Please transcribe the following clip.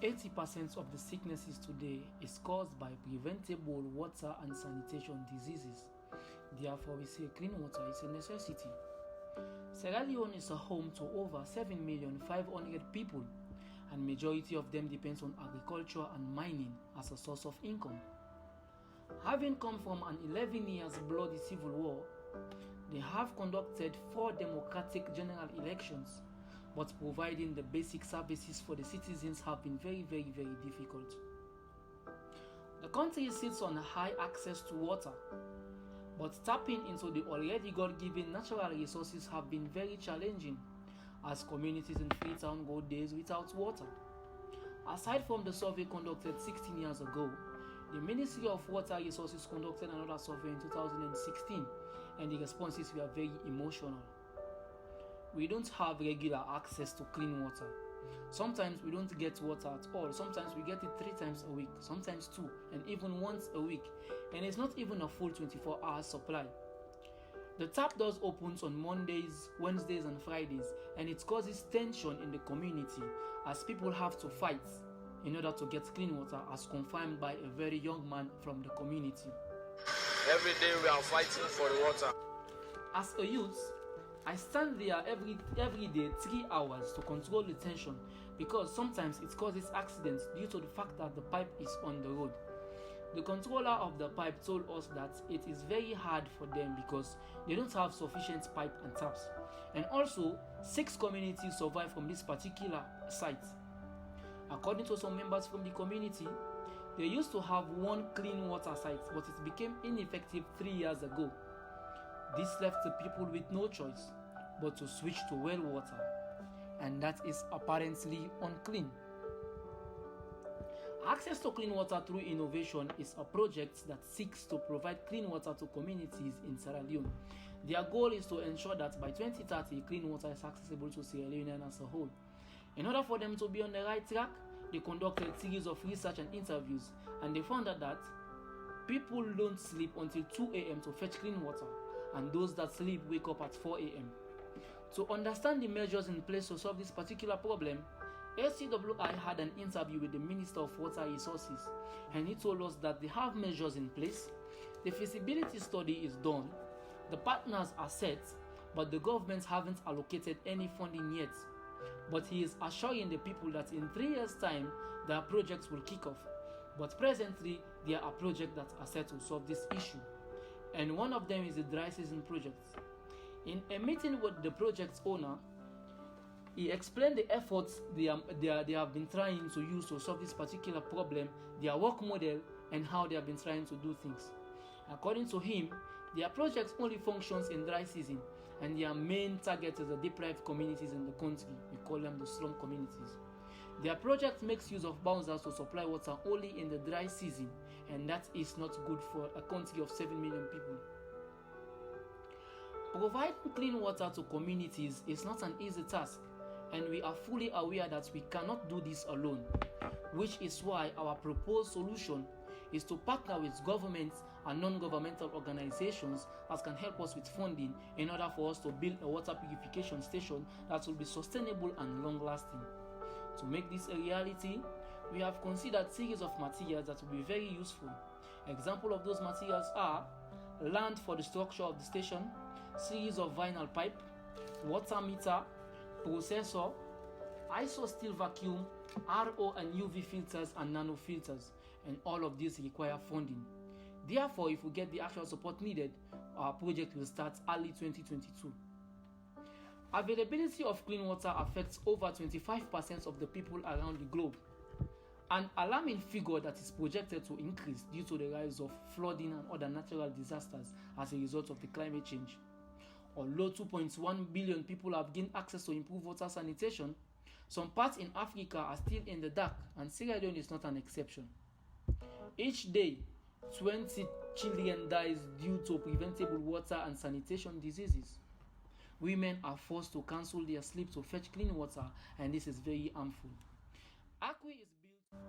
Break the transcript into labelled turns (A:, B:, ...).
A: 80% of the sicknesses today is caused by preventable water and sanitation diseases. Therefore, we say clean water is a necessity. Sierra Leone is a home to over 7,500,000 people, and majority of them depends on agriculture and mining as a source of income. Having come from an 11 years bloody civil war, they have conducted 4 democratic general elections, but providing the basic services for the citizens have been very difficult. The country sits on high access to water, but tapping into the already God-given natural resources have been very challenging, as communities in Freetown go days without water. Aside from the survey conducted 16 years ago, the Ministry of Water Resources conducted another survey in 2016, and the responses were very emotional. We don't have regular access to clean water. Sometimes we don't get water at all. Sometimes we get it 3 times a week, sometimes 2, and even once a week. And it's not even a full 24-hour supply. The tap does opens on Mondays, Wednesdays, and Fridays, and it causes tension in the community as people have to fight in order to get clean water, as confirmed by a very young man from the community.
B: Every day we are fighting for the water.
A: As a youth, I stand there every day 3 hours to control the tension, because sometimes it causes accidents due to the fact that the pipe is on the road. The controller of the pipe told us that it is very hard for them because they don't have sufficient pipe and taps. And also, 6 communities survive from this particular site. According to some members from the community, they used to have 1 clean water site, but it became ineffective 3 years ago. This left the people with no choice but to switch to well water, and that is apparently unclean. Access to clean water through innovation is a project that seeks to provide clean water to communities in Sierra Leone. Their goal is to ensure that by 2030, clean water is accessible to Sierra Leoneans as a whole. In order for them to be on the right track, they conducted a series of research and interviews, and they found out that people don't sleep until 2 a.m. to fetch clean water, and those that sleep wake up at 4 a.m. To understand the measures in place to solve this particular problem, ACWI had an interview with the Minister of Water Resources, and he told us that they have measures in place, the feasibility study is done, the partners are set, but the government haven't allocated any funding yet. But he is assuring the people that in 3 years' time, their projects will kick off. But presently, there are projects that are set to solve this issue, and one of them is the dry season project. In a meeting with the project's owner, he explained the efforts they have been trying to use to solve this particular problem, their work model, and how they have been trying to do things. According to him, their project only functions in dry season, and their main target is the deprived communities in the country. We call them the slum communities. Their project makes use of bouncers to supply water only in the dry season, and that is not good for a country of 7 million people. Providing clean water to communities is not an easy task, and we are fully aware that we cannot do this alone, which is why our proposed solution is to partner with governments and non-governmental organizations that can help us with funding in order for us to build a water purification station that will be sustainable and long-lasting. To make this a reality, we have considered series of materials that will be very useful. Example of those materials are land for the structure of the station, series of vinyl pipe, water meter, processor, ISO steel vacuum, RO and UV filters and nano filters, and all of these require funding. Therefore, if we get the actual support needed, our project will start early 2022. Availability of clean water affects over 25% of the people around the globe, an alarming figure that is projected to increase due to the rise of flooding and other natural disasters as a result of the climate change. Although 2.1 billion people have gained access to improved water sanitation, some parts in Africa are still in the dark, and Sierra Leone is not an exception. Each day, 20 children die due to preventable water and sanitation diseases. Women are forced to cancel their sleep to fetch clean water, and this is very harmful. Akwi is built